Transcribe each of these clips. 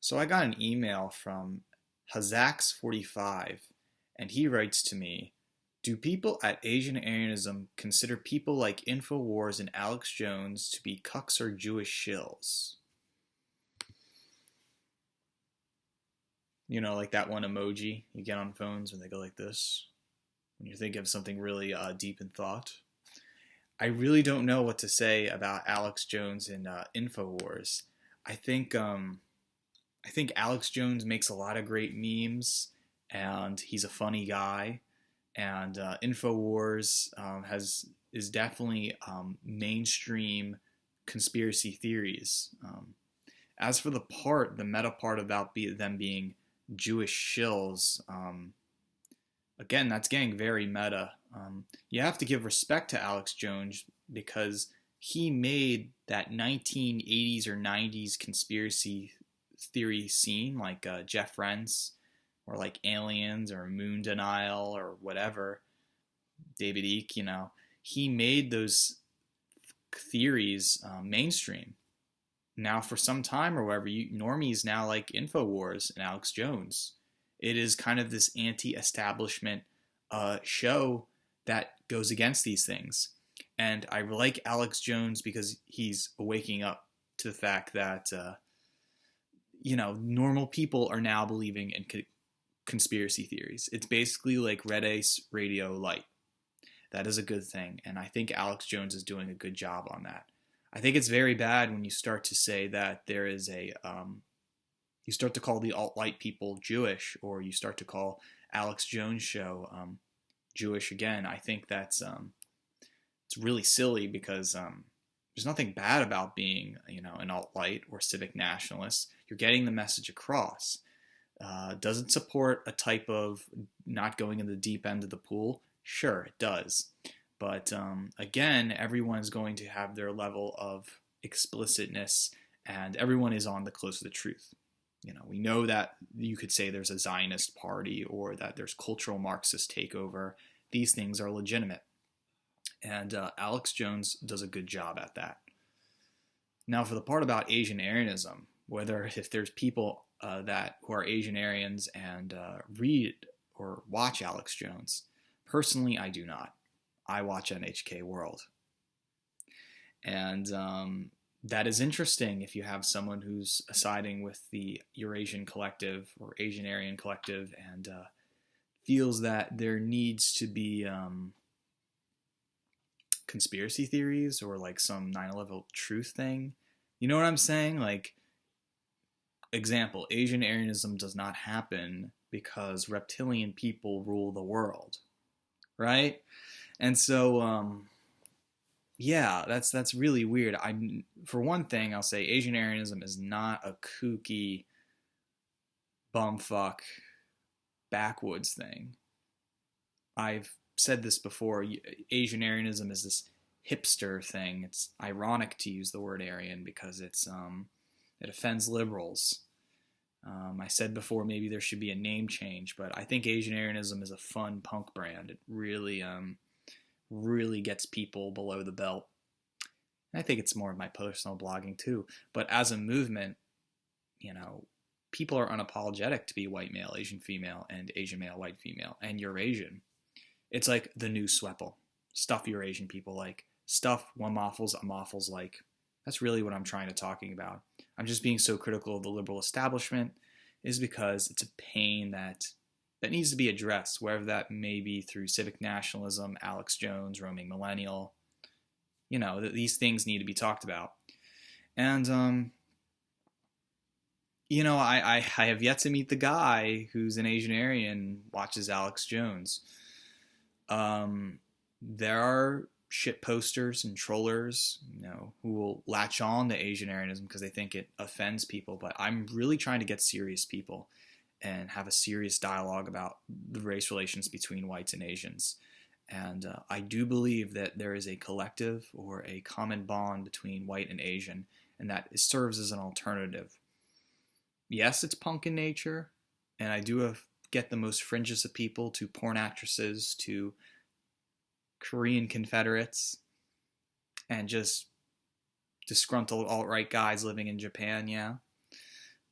So I got an email from Hazax45, and he writes to me, do people at Asian-Aryanism consider people like Infowars and Alex Jones to be cucks or Jewish shills? You know, like that one emoji you get on phones when they go like this, when you think of something really deep in thought. I really don't know what to say about Alex Jones and Infowars. I think I think Alex Jones makes a lot of great memes, and he's a funny guy. And Infowars is definitely mainstream conspiracy theories. As for the meta part about them being Jewish shills, again, that's getting very meta. You have to give respect to Alex Jones because he made that 1980s or 90s conspiracy theory scene, like Jeff Rense, or like aliens or moon denial or whatever. David Icke, he made those theories mainstream. Now, for some time or whatever, normies now like Infowars and Alex Jones. It is kind of this anti-establishment show that goes against these things. And I like Alex Jones because he's waking up to the fact that, normal people are now believing in conspiracy theories. It's basically like Red Ace Radio Light. That is a good thing. And I think Alex Jones is doing a good job on that. I think it's very bad when you start to say that there is you start to call the alt-right people Jewish, or you start to call Alex Jones' show Jewish again. I think that's it's really silly because there's nothing bad about being an alt-right or civic nationalist. You're getting the message across. Does it support a type of not going in the deep end of the pool? Sure, it does. But again, everyone's going to have their level of explicitness, and everyone is on the close to the truth. We know that you could say there's a Zionist party or that there's cultural Marxist takeover. These things are legitimate. And Alex Jones does a good job at that. Now, for the part about Asian-Aryanism, if there's people who are Asian Aryans and read or watch Alex Jones, personally, I do not. I watch NHK World. And that is interesting if you have someone who's siding with the Eurasian Collective or Asian Aryan Collective and feels that there needs to be conspiracy theories or like some 9/11 truth thing. You know what I'm saying? Like, example, Asian-Aryanism does not happen because reptilian people rule the world, right? And so, yeah, that's really weird. For one thing, I'll say Asian-Aryanism is not a kooky, bumfuck, backwoods thing. I've said this before. Asian-Aryanism is this hipster thing. It's ironic to use the word Aryan because it offends liberals. I said before maybe there should be a name change, but I think Asian-Aryanism is a fun punk brand. It really gets people below the belt. And I think it's more of my personal blogging too. But as a movement, people are unapologetic to be white male, Asian female, and Asian male, white female, and Eurasian. It's like the new Sweppel. Stuff Eurasian people like. Stuff Wamoffles like. That's really what I'm trying to talking about. I'm just being so critical of the liberal establishment is because it's a pain that needs to be addressed, whether that may be through civic nationalism, Alex Jones, roaming millennial. These things need to be talked about. And, I have yet to meet the guy who's an Asian Aryan watches Alex Jones. There are shit posters and trollers, who will latch on to Asian-Aryanism because they think it offends people. But I'm really trying to get serious people and have a serious dialogue about the race relations between whites and Asians. And I do believe that there is a collective or a common bond between white and Asian, and that it serves as an alternative. Yes, it's punk in nature, and I do get the most fringes of people, to porn actresses, to Korean Confederates, and just disgruntled alt-right guys living in Japan, yeah.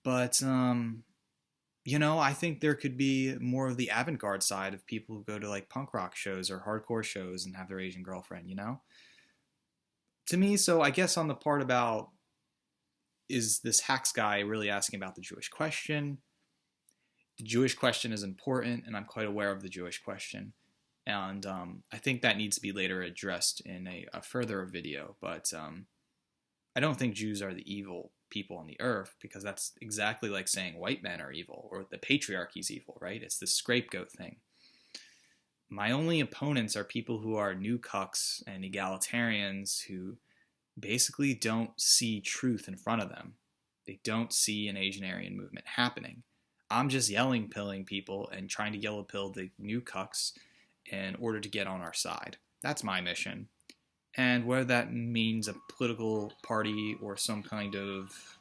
But I think there could be more of the avant-garde side of people who go to like punk rock shows or hardcore shows and have their Asian girlfriend, To me, so I guess on the part about is this hacks guy really asking about the Jewish question? The Jewish question is important, and I'm quite aware of the Jewish question. And I think that needs to be later addressed in a further video. But I don't think Jews are the evil people on the earth, because that's exactly like saying white men are evil or the patriarchy's evil, right? It's the scapegoat thing. My only opponents are people who are new cucks and egalitarians who basically don't see truth in front of them. They don't see an Asian-Aryan movement happening. I'm just yelling pilling people and trying to yellow pill the new cucks in order to get on our side. That's my mission. And whether that means a political party or some kind of